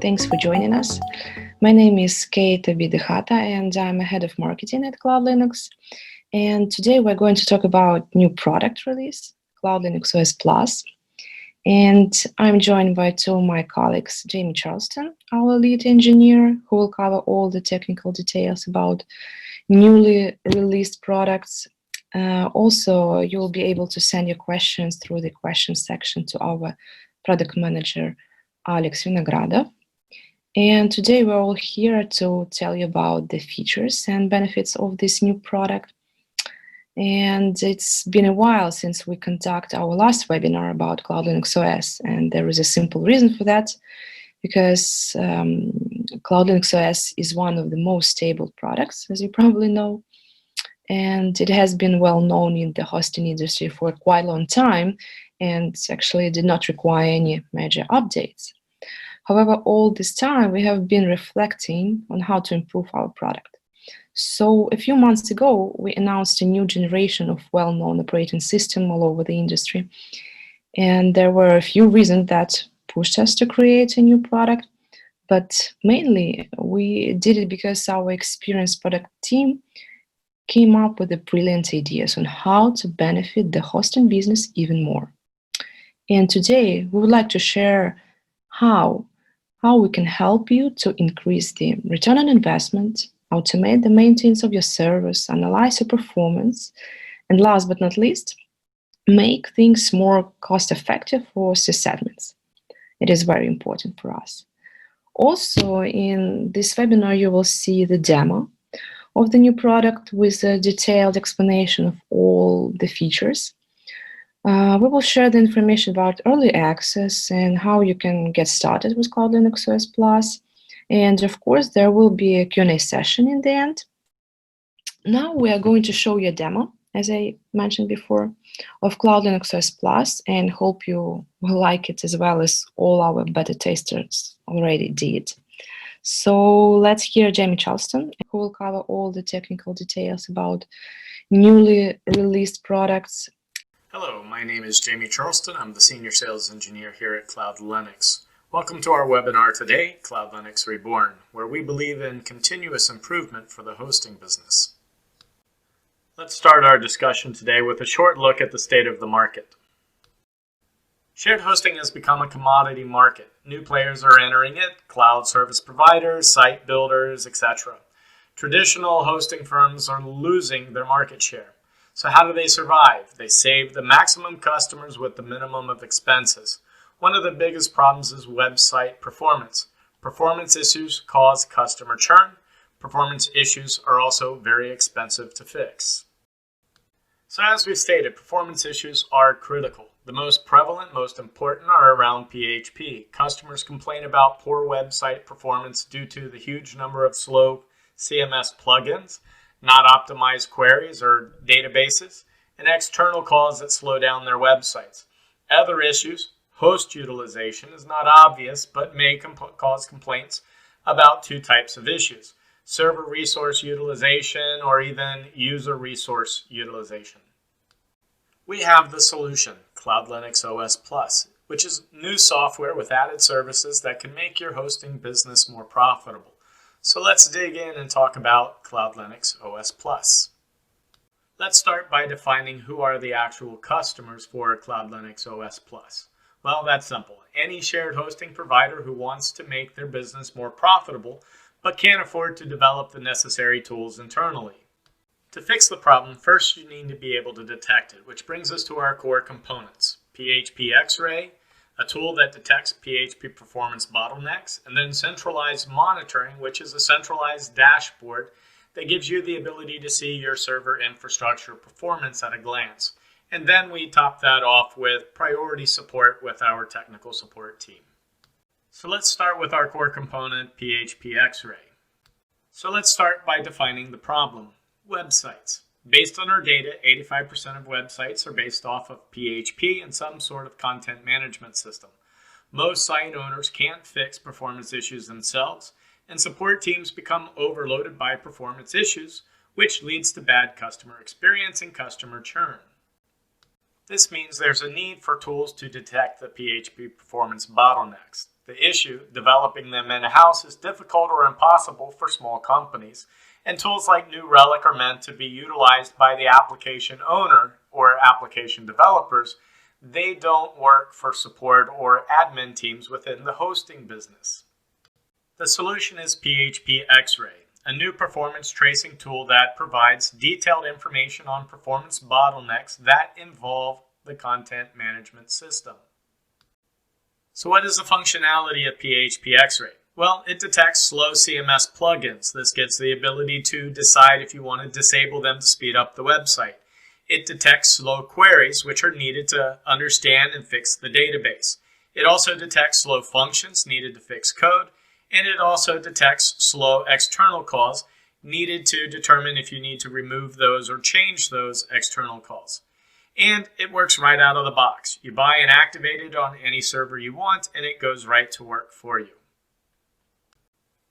Thanks for joining us. My name is Kate Abidehata, and I'm a head of marketing at CloudLinux. And today we're going to talk about new product release, CloudLinux OS Plus. And I'm joined by two of my colleagues, Jamie Charleston, our lead engineer, who will cover all the technical details about newly released products. Also, you'll be able to send your questions through the questions section to our product manager, Alex Vinogradov. And today we're all here to tell you about the features and benefits of this new product. And it's been a while since we conducted our last webinar about CloudLinux OS, and there is a simple reason for that, because CloudLinux OS is one of the most stable products, as you probably know, and it has been well known in the hosting industry for quite a long time, and actually did not require any major updates. However, all this time we have been reflecting on how to improve our product. So a few months ago, we announced a new generation of well-known operating system all over the industry. And there were a few reasons that pushed us to create a new product, but mainly we did it because our experienced product team came up with the brilliant ideas on how to benefit the hosting business even more. And today we would like to share how we can help you to increase the return on investment, automate the maintenance of your servers, analyze your performance, and last but not least, make things more cost-effective for sysadmins. It is very important for us. Also, in this webinar, you will see the demo of the new product with a detailed explanation of all the features. We will share the information about early access and how you can get started with CloudLinux OS Plus. And of course, there will be a Q&A session in the end. Now we are going to show you a demo, as I mentioned before, of CloudLinux OS Plus, and hope you will like it as well as all our beta testers already did. So let's hear Jamie Charleston, who will cover all the technical details about newly released products. Hello, my name is Jamie Charleston. I'm the Senior Sales Engineer here at CloudLinux. Welcome to our webinar today, CloudLinux Reborn, where we believe in continuous improvement for the hosting business. Let's start our discussion today with a short look at the state of the market. Shared hosting has become a commodity market. New players are entering it, cloud service providers, site builders, etc. Traditional hosting firms are losing their market share. So how do they survive? They save the maximum customers with the minimum of expenses. One of the biggest problems is website performance. Performance issues cause customer churn. Performance issues are also very expensive to fix. So as we stated, performance issues are critical. The most prevalent, most important are around PHP. Customers complain about poor website performance due to the huge number of slow CMS plugins, not optimized queries or databases, and external calls that slow down their websites. Other issues, host utilization is not obvious but may cause complaints about two types of issues: server resource utilization or even user resource utilization. We have the solution, CloudLinux OS Plus, which is new software with added services that can make your hosting business more profitable. So let's dig in and talk about CloudLinux OS Plus. Let's start by defining who are the actual customers for CloudLinux OS Plus. Well, that's simple. Any shared hosting provider who wants to make their business more profitable but can't afford to develop the necessary tools internally. To fix the problem, first you need to be able to detect it, which brings us to our core components: PHP X-Ray, a tool that detects PHP performance bottlenecks, and then Centralized Monitoring, which is a centralized dashboard that gives you the ability to see your server infrastructure performance at a glance. And then we top that off with priority support with our technical support team. So let's start with our core component, PHP X-Ray. So let's start by defining the problem: websites. Based on our data, 85% of websites are based off of PHP and some sort of content management system. Most site owners can't fix performance issues themselves, and support teams become overloaded by performance issues, which leads to bad customer experience and customer churn. This means there's a need for tools to detect the PHP performance bottlenecks. The issue, developing them in-house, is difficult or impossible for small companies, and tools like New Relic are meant to be utilized by the application owner or application developers. They don't work for support or admin teams within the hosting business. The solution is PHP X-Ray, a new performance tracing tool that provides detailed information on performance bottlenecks that involve the content management system. So what is the functionality of PHP X-Ray? Well, it detects slow CMS plugins. This gets the ability to decide if you want to disable them to speed up the website. It detects slow queries, which are needed to understand and fix the database. It also detects slow functions needed to fix code, and it also detects slow external calls needed to determine if you need to remove those or change those external calls. And it works right out of the box. You buy and activate it on any server you want, and it goes right to work for you.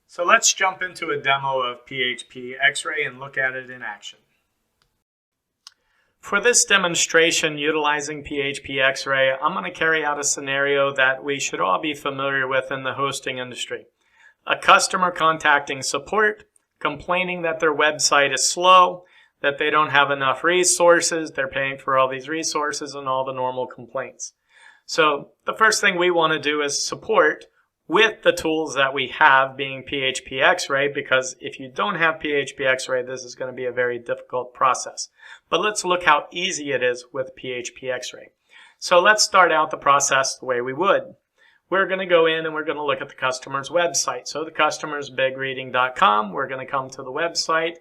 So let's jump into a demo of PHP X-Ray and look at it in action. For this demonstration utilizing PHP X-Ray, I'm going to carry out a scenario that we should all be familiar with in the hosting industry. A customer contacting support, complaining that their website is slow, that they don't have enough resources, they're paying for all these resources, and all the normal complaints. So the first thing we want to do is support with the tools that we have, being PHP X-Ray, because if you don't have PHP X-Ray, this is going to be a very difficult process. But let's look how easy it is with PHP X-Ray. So let's start out the process the way we would. We're going to go in and we're going to look at the customer's website. So the customer's bigreading.com. We're going to come to the website,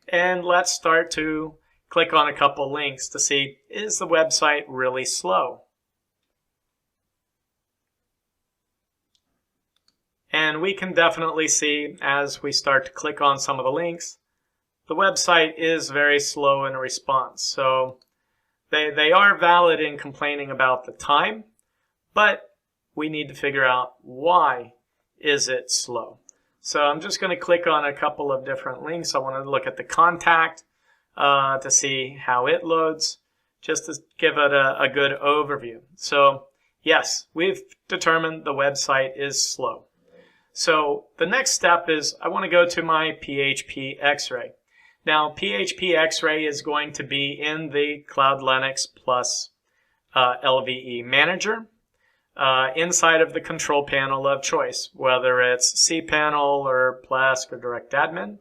and let's start to click on a couple links to see, is the website really slow? And we can definitely see, as we start to click on some of the links, the website is very slow in response. So they are valid in complaining about the time, but we need to figure out why is it slow. So I'm just going to click on a couple of different links. I want to look at the contact to see how it loads, just to give it a good overview. So yes, we've determined the website is slow. So the next step is I want to go to my PHP X-Ray. Now PHP X-Ray is going to be in the CloudLinux plus LVE manager inside of the control panel of choice, whether it's cPanel or Plesk or Direct Admin.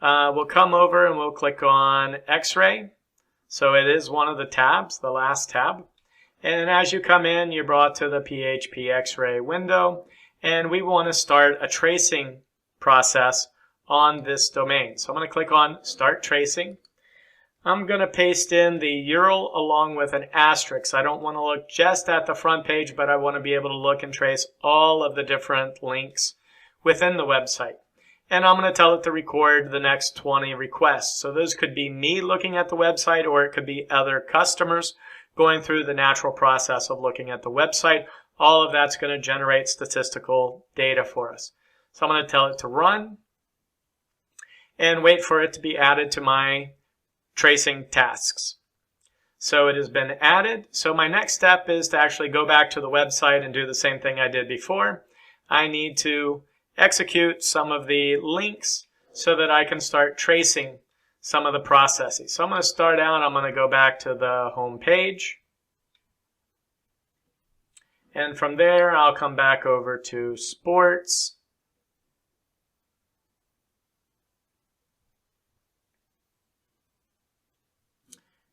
We'll come over and we'll click on X-Ray. So it is one of the tabs, the last tab. And as you come in, you're brought to the PHP X-Ray window. And we want to start a tracing process on this domain. So I'm going to click on Start Tracing. I'm going to paste in the URL along with an asterisk. I don't want to look just at the front page, but I want to be able to look and trace all of the different links within the website. And I'm going to tell it to record the next 20 requests. So those could be me looking at the website, or it could be other customers going through the natural process of looking at the website. All of that's going to generate statistical data for us. So I'm going to tell it to run and wait for it to be added to my tracing tasks. So it has been added. So my next step is to actually go back to the website and do the same thing I did before. I need to execute some of the links so that I can start tracing some of the processes. So I'm going to start out, I'm going to go back to the home page. And from there, I'll come back over to sports.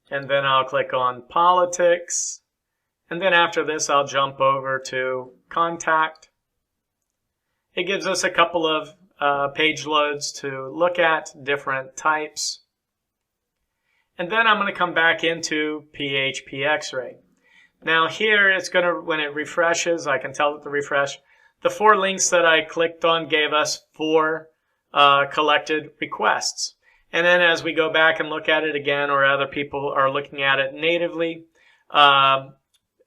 And then I'll click on politics. And then after this, I'll jump over to contact. It gives us a couple of page loads to look at, different types. And then I'm going to come back into PHP X-Ray. Now here it's going to, when it refreshes, I can tell it to refresh. The 4 links that I clicked on gave us 4 collected requests. And then as we go back and look at it again, or other people are looking at it natively,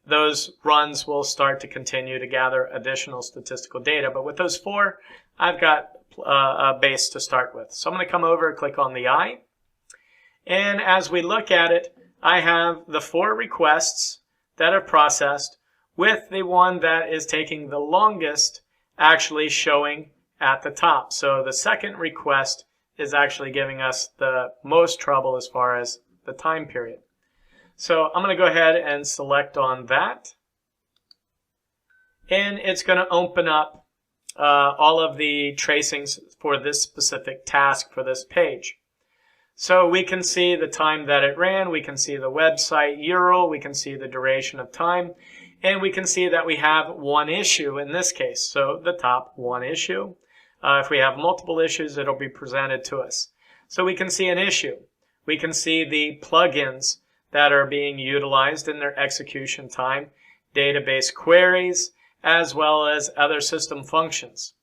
those runs will start to continue to gather additional statistical data. But with those 4, I've got a base to start with. So I'm going to come over and click on the eye. And as we look at it, I have the 4 requests that are processed. with the one that is taking the longest actually showing at the top. So the second request is actually giving us the most trouble as far as the time period. So I'm going to go ahead and select on that. And it's going to open up all of the tracings for this specific task for this page. So we can see the time that it ran, we can see the website URL, we can see the duration of time, and we can see that we have one issue in this case. So the top one issue. If we have multiple issues, it'll be presented to us. So we can see an issue. We can see the plugins that are being utilized in their execution time, database queries, as well as other system functions.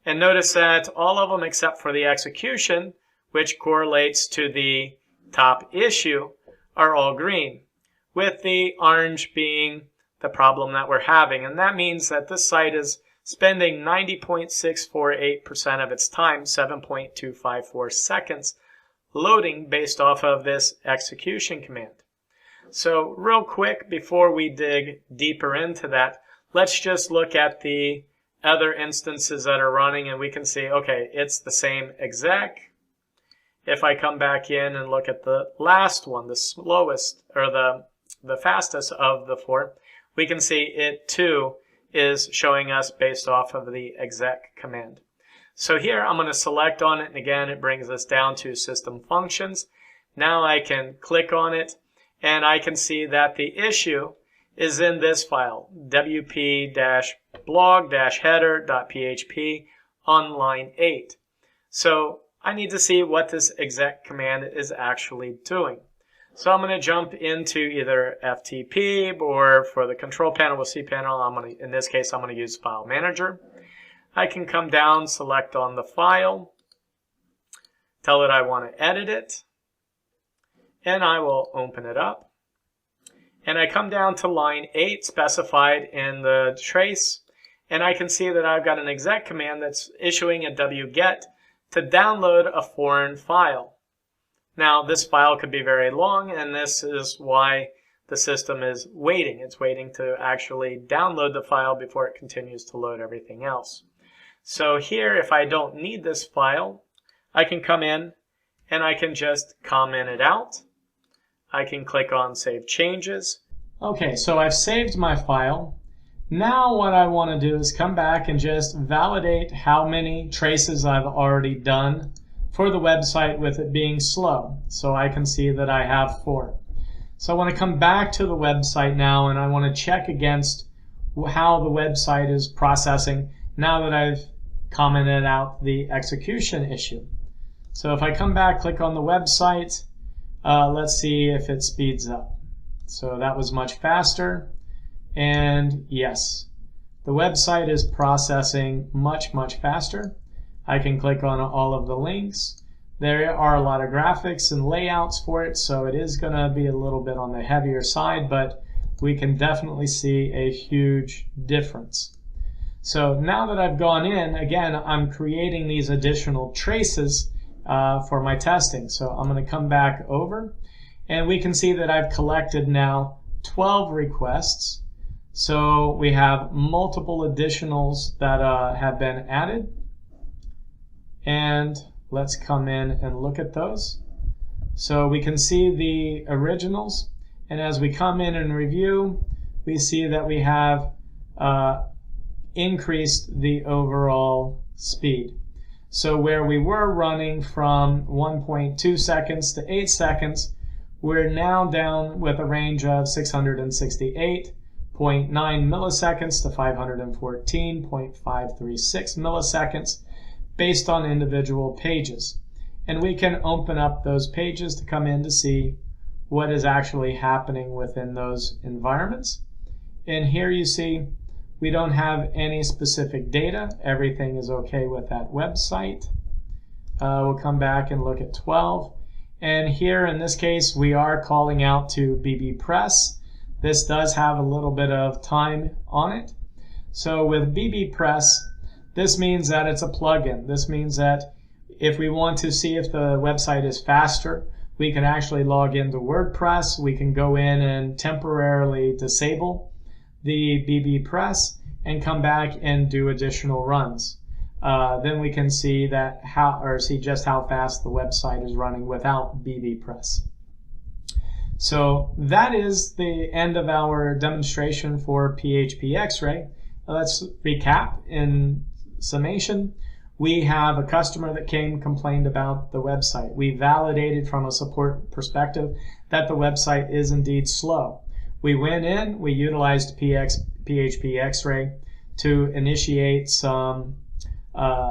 And notice that all of them except for the execution, which correlates to the top issue, are all green, with the orange being the problem that we're having. And that means that this site is spending 90.648% of its time, 7.254 seconds, loading based off of this execution command. So real quick, before we dig deeper into that, let's just look at the other instances that are running, and we can see, okay, it's the same exec. If I come back in and look at the last one, the slowest, or the fastest of the four, we can see it too is showing us based off of the exec command. So here I'm going to select on it, and again it brings us down to system functions. Now I can click on it, and I can see that the issue is in this file, wp-blog-header.php on line 8. So I need to see what this exec command is actually doing. So I'm going to jump into either FTP, or for the control panel with cpanel, in this case, I'm going to use File Manager. I can come down, select on the file, tell it I want to edit it, and I will open it up. And I come down to line 8 specified in the trace, and I can see that I've got an exec command that's issuing a wget to download a foreign file. Now this file could be very long, and this is why the system is waiting. It's waiting to actually download the file before it continues to load everything else. So here, if I don't need this file, I can come in and I can just comment it out. I can click on Save Changes. Okay, so I've saved my file. Now what I want to do is come back and just validate how many traces I've already done for the website with it being slow. So I can see that I have 4. So I want to come back to the website now, and I want to check against how the website is processing now that I've commented out the execution issue. So if I come back, click on the website, let's see if it speeds up. So that was much faster. And yes, the website is processing much faster. I can click on all of the links. There are a lot of graphics and layouts for it, so it is going to be a little bit on the heavier side, but we can definitely see a huge difference. So now that I've gone in, again, I'm creating these additional traces for my testing. So I'm going to come back over, and we can see that I've collected now 12 requests. So we have multiple additionals that have been added. And let's come in and look at those. So we can see the originals, and as we come in and review, we see that we have increased the overall speed. So where we were running from 1.2 seconds to 8 seconds, we're now down with a range of 668.9 milliseconds to 514.536 milliseconds based on individual pages. And we can open up those pages to come in to see what is actually happening within those environments. And here you see we don't have any specific data. Everything is okay with that website. We'll come back and look at 12. And here in this case, we are calling out to bbpress. This does have a little bit of time on it. So with bbpress, this means that it's a plugin. This means that if we want to see if the website is faster, we can actually log into WordPress. We can go in and temporarily disable the bbpress and come back and do additional runs. Then we can see see just how fast the website is running without bbpress. So that is the end of our demonstration for PHP X-Ray. Let's recap in summation. We have a customer that complained about the website. We validated from a support perspective that the website is indeed slow. We went in, we utilized PHP X-Ray to initiate some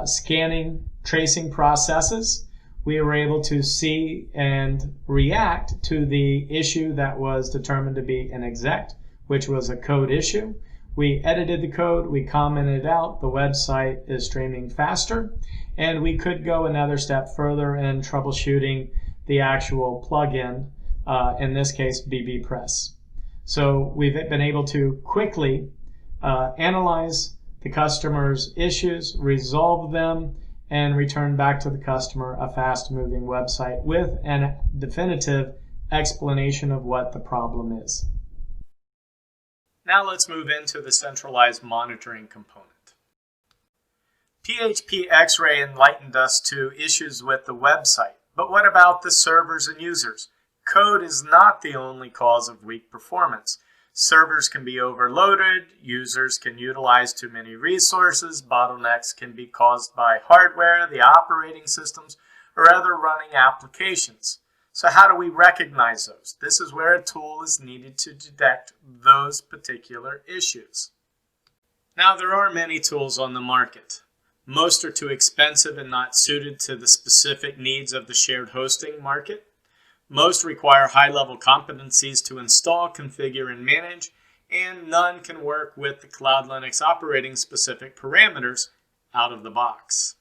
scanning, tracing processes. We were able to see and react to the issue that was determined to be an exec, which was a code issue. We edited the code, we commented out, the website is streaming faster, and we could go another step further in troubleshooting the actual plugin, in this case bbpress. So we've been able to quickly analyze the customer's issues, resolve them, and return back to the customer a fast-moving website with a definitive explanation of what the problem is. Now let's move into the centralized monitoring component. PHP X-Ray enlightened us to issues with the website, but what about the servers and users? Code is not the only cause of weak performance. Servers can be overloaded, users can utilize too many resources, bottlenecks can be caused by hardware, the operating systems, or other running applications. So how do we recognize those? This is where a tool is needed to detect those particular issues. Now, there are many tools on the market. Most are too expensive and not suited to the specific needs of the shared hosting market. Most require high-level competencies to install, configure, and manage, and none can work with the CloudLinux operating specific parameters out of the box.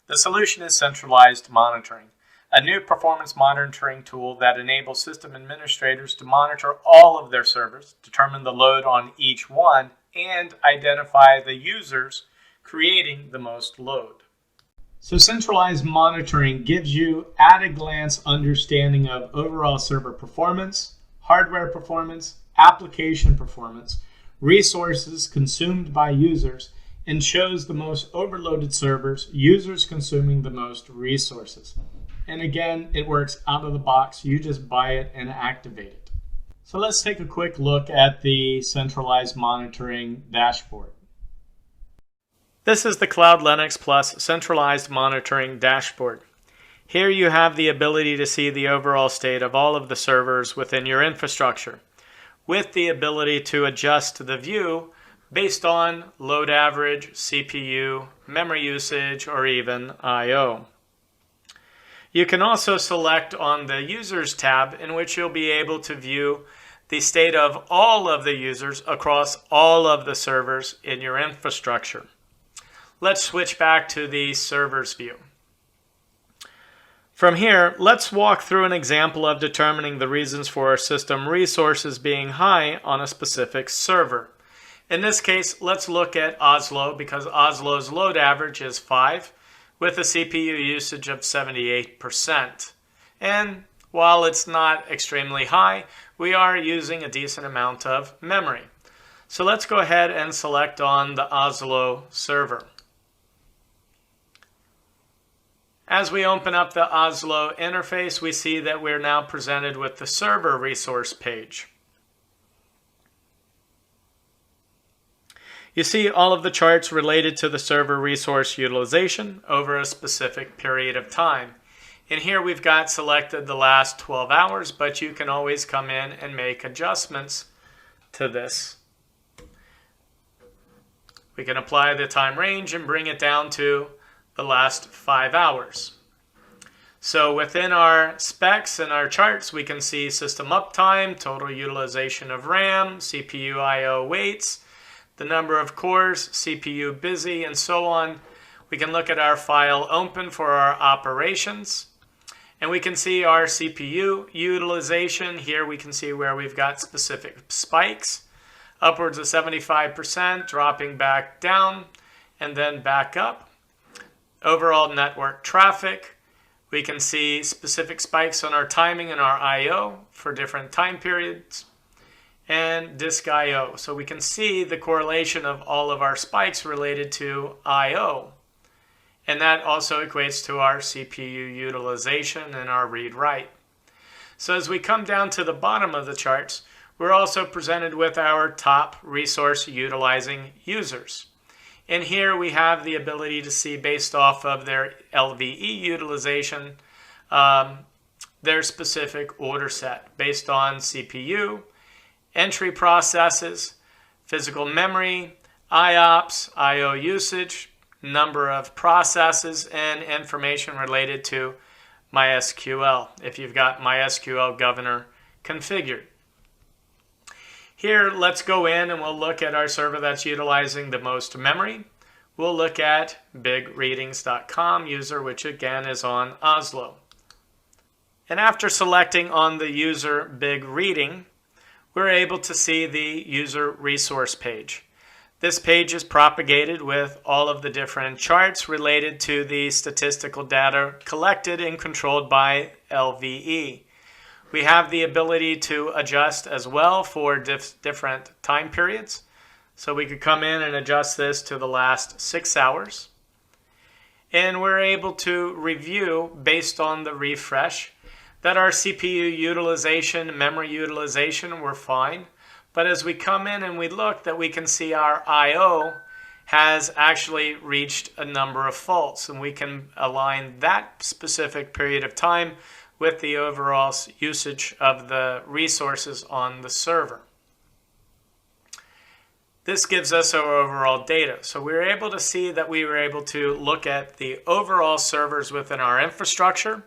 The solution is centralized monitoring, a new performance monitoring tool that enables system administrators to monitor all of their servers, determine the load on each one, and identify the users creating the most load. So centralized monitoring gives you at-a-glance understanding of overall server performance, hardware performance, application performance, resources consumed by users, and shows the most overloaded servers, users consuming the most resources. And again, it works out of the box. You just buy it and activate it. So let's take a quick look at the centralized monitoring dashboard. This is the CloudLinux Plus Centralized Monitoring Dashboard. Here you have the ability to see the overall state of all of the servers within your infrastructure, with the ability to adjust the view based on load average, CPU, memory usage, or even I/O. You can also select on the Users tab, in which you'll be able to view the state of all of the users across all of the servers in your infrastructure. Let's switch back to the servers view. From here, let's walk through an example of determining the reasons for our system resources being high on a specific server. In this case, let's look at Oslo, because Oslo's load average is 5 with a CPU usage of 78%. And while it's not extremely high, we are using a decent amount of memory. So let's go ahead and select on the Oslo server. As we open up the Oslo interface, we see that we're now presented with the server resource page. You see all of the charts related to the server resource utilization over a specific period of time. In here we've got selected the last 12 hours, but you can always come in and make adjustments to this. We can apply the time range and bring it down to the last 5 hours. So within our specs and our charts, we can see system uptime, total utilization of RAM, CPU I/O waits, the number of cores, CPU busy, and so on. We can look at our file open for our operations, and we can see our CPU utilization. Here we can see where we've got specific spikes, upwards of 75%, dropping back down, and then back up. Overall network traffic, we can see specific spikes on our timing and our I/O for different time periods. and disk I/O. So we can see the correlation of all of our spikes related to I/O. And that also equates to our CPU utilization and our read-write. So as we come down to the bottom of the charts, we're also presented with our top resource utilizing users. And here we have the ability to see, based off of their LVE utilization, their specific order set based on CPU, entry processes, physical memory, IOPS, I/O usage, number of processes, and information related to MySQL, if you've got MySQL governor configured. Here, let's go in and we'll look at our server that's utilizing the most memory. We'll look at bigreadings.com user, which again is on Oslo. And after selecting on the user big reading, we're able to see the user resource page. This page is propagated with all of the different charts related to the statistical data collected and controlled by LVE. We have the ability to adjust as well for different time periods. So we could come in and adjust this to the last 6 hours. And we're able to review, based on the refresh, that our CPU utilization, memory utilization were fine. But as we come in and we look, that we can see our I/O has actually reached a number of faults, and we can align that specific period of time with the overall usage of the resources on the server. This gives us our overall data. So we were able to see that we were able to look at the overall servers within our infrastructure,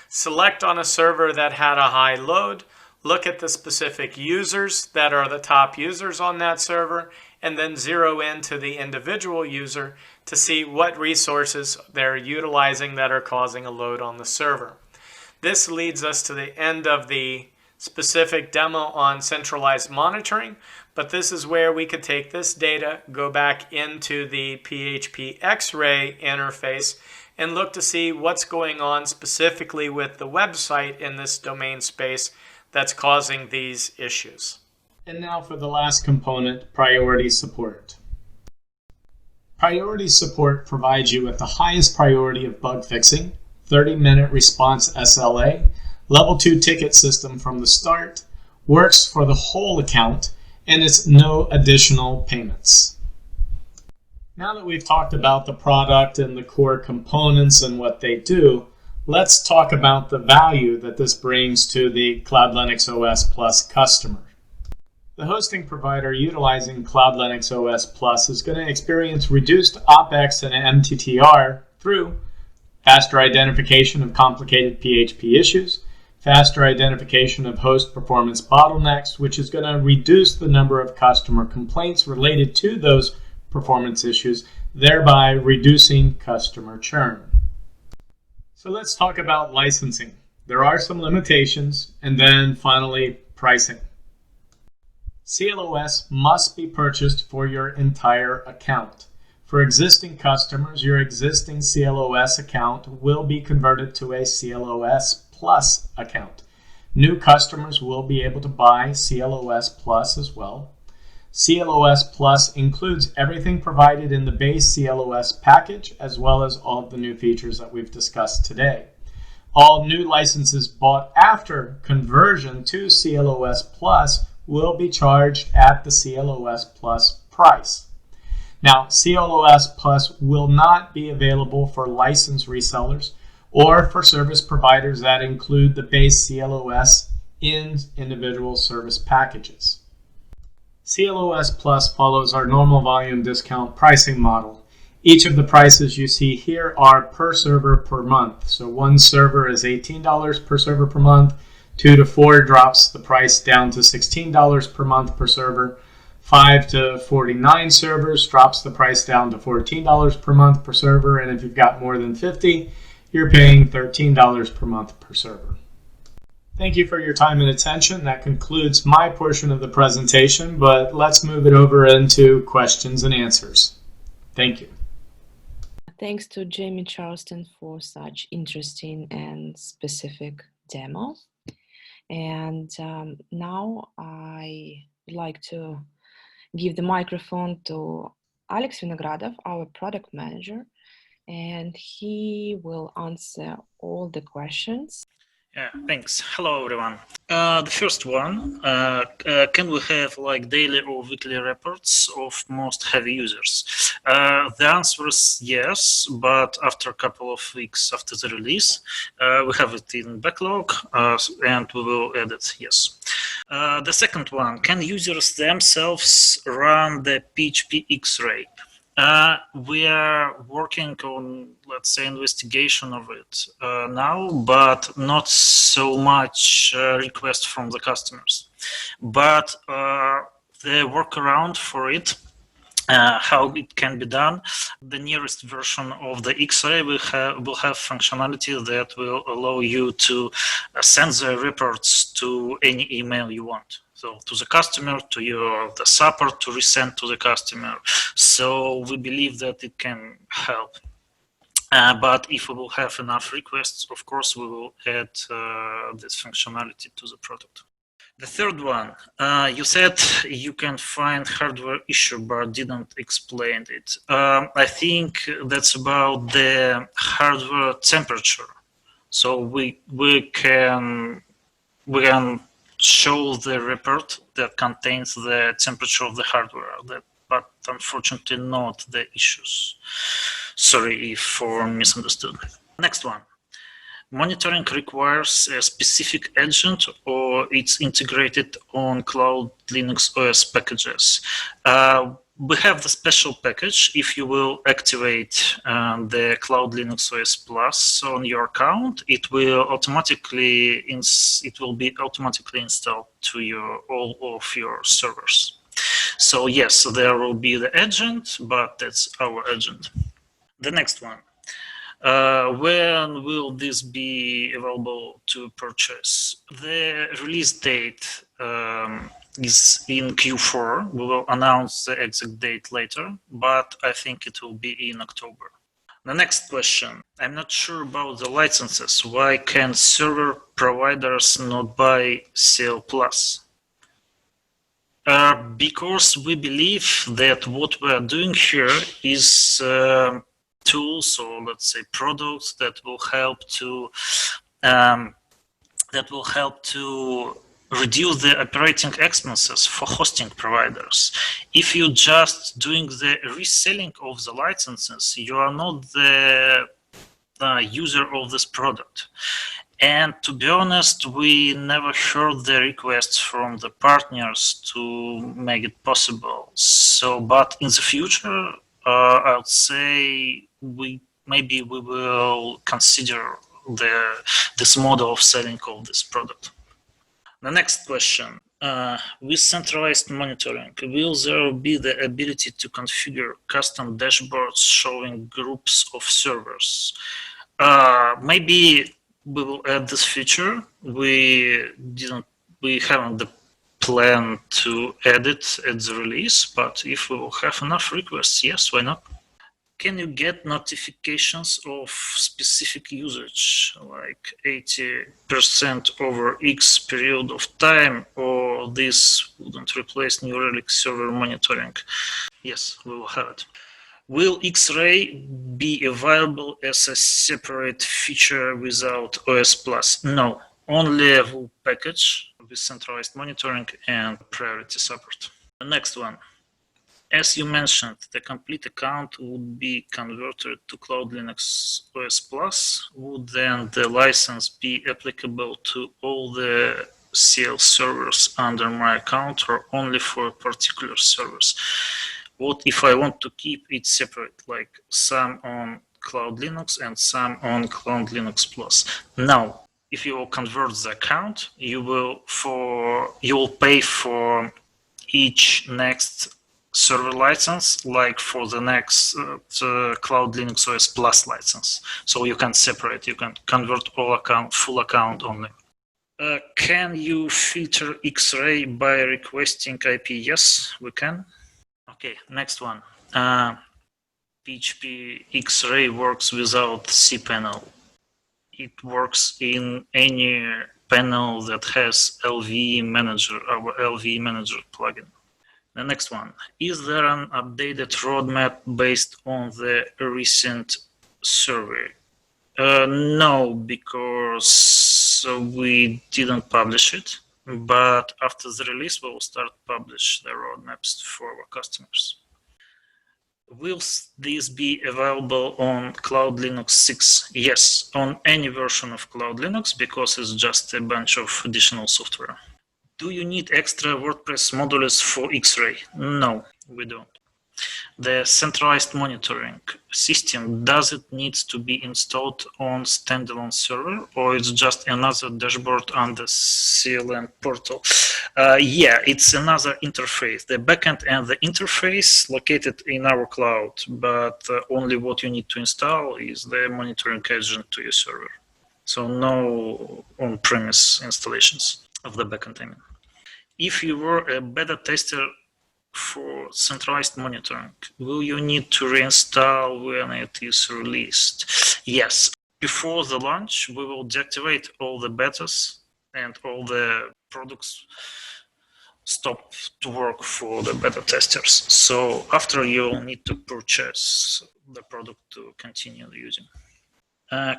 select on a server that had a high load, look at the specific users that are the top users on that server, and then zero into the individual user to see what resources they're utilizing that are causing a load on the server. This leads us to the end of the specific demo on centralized monitoring, but this is where we could take this data, go back into the PHP X-Ray interface, and look to see what's going on specifically with the website in this domain space that's causing these issues. And now for the last component, priority support. Priority support provides you with the highest priority of bug fixing, 30-minute response SLA, level 2 ticket system from the start, works for the whole account, and it's no additional payments. Now that we've talked about the product and the core components and what they do, let's talk about the value that this brings to the CloudLinux OS Plus customer. The hosting provider utilizing CloudLinux OS Plus is going to experience reduced OpEx and MTTR through faster identification of complicated PHP issues, faster identification of host performance bottlenecks, which is going to reduce the number of customer complaints related to those performance issues, thereby reducing customer churn. So let's talk about licensing. There are some limitations, and then finally, pricing. CLOS must be purchased for your entire account. For existing customers, your existing CLOS account will be converted to a CLOS Plus account. New customers will be able to buy CLOS Plus as well. CLOS Plus includes everything provided in the base CLOS package, as well as all of the new features that we've discussed today. All new licenses bought after conversion to CLOS Plus will be charged at the CLOS Plus price. Now, CLOS Plus will not be available for licensed resellers or for service providers that include the base CLOS in individual service packages. CLOS Plus follows our normal volume discount pricing model. Each of the prices you see here are per server per month. So one server is $18 per server per month. 2 to 4 drops the price down to $16 per month per server. 5 to 49 servers drops the price down to $14 per month per server. And if you've got more than 50, you're paying $13 per month per server. Thank you for your time and attention. That concludes my portion of the presentation, but let's move it over into questions and answers. Thank you. Thanks to Jamie Charleston for such interesting and specific demo. And now I would like to give the microphone to Alex Vinogradov, our product manager, and he will answer all the questions. Yeah, thanks. Hello, everyone. The first one, can we have like daily or weekly reports of most heavy users? The answer is yes, but after a couple of weeks after the release, we have it in backlog and we will add it, yes. The second one, can users themselves run the PHP X-Ray? We are working on, let's say, investigation of it now, but not so much request from the customers. But the workaround for it, how it can be done, the nearest version of the X-Ray will have functionality that will allow you to send the reports to any email you want. So to the customer, to the support, to resend to the customer. So we believe that it can help. But if we will have enough requests, of course, we will add this functionality to the product. The third one, you said you can find hardware issue, but didn't explain it. I think that's about the hardware temperature. So we can show the report that contains the temperature of the hardware, but unfortunately not the issues. Sorry if misunderstood. Next one. Monitoring requires a specific agent or it's integrated on CloudLinux OS packages. We have the special package. If you will activate the CloudLinux OS Plus on your account, it will be automatically installed to all of your servers. So yes, there will be the agent, but that's our agent. The next one. When will this be available to purchase? The release date is in Q4. We will announce the exact date later, but I think it will be in October. The next question. I'm not sure about the licenses. Why can server providers not buy CL Plus? Because we believe that what we are doing here is tools or let's say products that will help to reduce the operating expenses for hosting providers. If you're just doing the reselling of the licenses, you are not the user of this product. And to be honest, we never heard the requests from the partners to make it possible. So, but in the future, I would say maybe we will consider this model of selling of this product. The next question, with centralized monitoring, will there be the ability to configure custom dashboards showing groups of servers? Maybe we will add this feature. We haven't the plan to add it at the release, but if we will have enough requests, yes, why not? Can you get notifications of specific usage, like 80% over X period of time, or this wouldn't replace New Relic server monitoring? Yes, we will have it. Will X-Ray be available as a separate feature without OS Plus? No, only a full package with centralized monitoring and priority support. The next one. As you mentioned, the complete account would be converted to CloudLinux OS Plus. Would then the license be applicable to all the CL servers under my account or only for particular servers? What if I want to keep it separate, like some on CloudLinux and some on CloudLinux Plus? Now, if you will convert the account, you will pay for each next server license, like for the next CloudLinux OS Plus license. So you can separate, you can convert full account only. Can you filter X-Ray by requesting IP? Yes, we can. Okay, next one. PHP X-Ray works without cPanel. It works in any panel that has LV Manager, our LV Manager plugin. The next one, is there an updated roadmap based on the recent survey? No, because we didn't publish it, but after the release, we will start publish the roadmaps for our customers. Will this be available on CloudLinux 6? Yes, on any version of CloudLinux, because it's just a bunch of additional software. Do you need extra WordPress modules for X-Ray? No, we don't. The centralized monitoring system, does it need to be installed on standalone server, or it's just another dashboard on the CLN portal? Yeah, it's another interface. The backend and the interface located in our cloud, but only what you need to install is the monitoring agent to your server. So no on-premise installations of the backend. I mean, if you were a beta tester for centralized monitoring, will you need to reinstall when it is released? Yes. Before the launch, we will deactivate all the betas and all the products stop to work for the beta testers. So after, you'll need to purchase the product to continue using.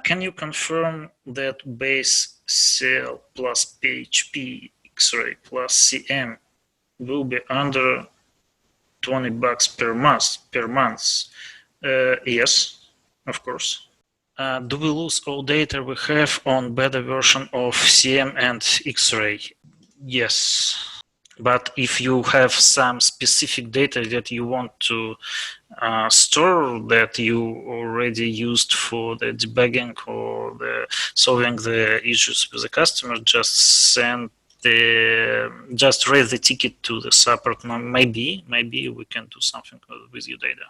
Can you confirm that base CL plus PHP X-Ray plus CM will be under $20 per month? Yes, of course. Do we lose all data we have on beta version of CM and X-Ray? Yes. But if you have some specific data that you want to store that you already used for the debugging or the solving the issues with the customer, just raise the ticket to the support. Maybe we can do something with your data.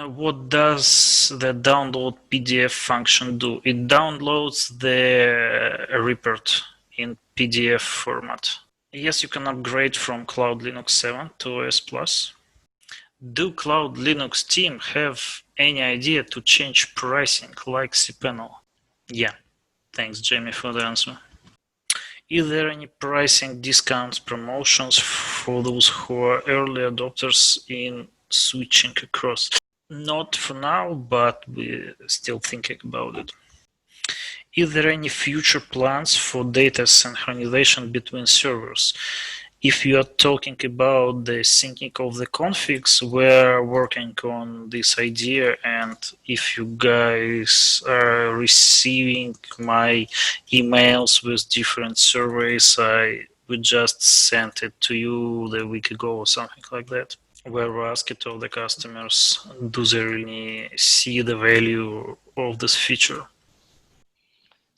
What does the download PDF function do? It downloads the report in PDF format. Yes, you can upgrade from CloudLinux 7 to OS Plus. Do CloudLinux team have any idea to change pricing like cPanel? Yeah, thanks Jamie for the answer. Is there any pricing discounts, promotions for those who are early adopters in switching across? Not for now, but we're still thinking about it. Is there any future plans for data synchronization between servers? If you are talking about the syncing of the configs, we're working on this idea, and if you guys are receiving my emails with different surveys, I would just sent it to you the week ago or something like that, where we ask it all the customers, do they really see the value of this feature?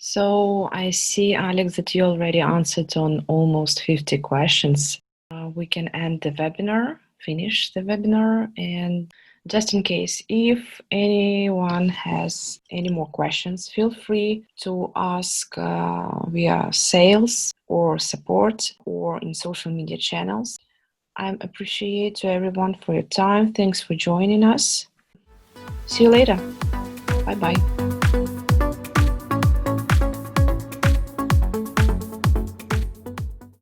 So I see, Alex, that you already answered on almost 50 questions. We can end the webinar, finish the webinar, and just in case, if anyone has any more questions, feel free to ask via sales or support or in social media channels. I appreciate to everyone for your time. Thanks for joining us. See you later. Bye-bye.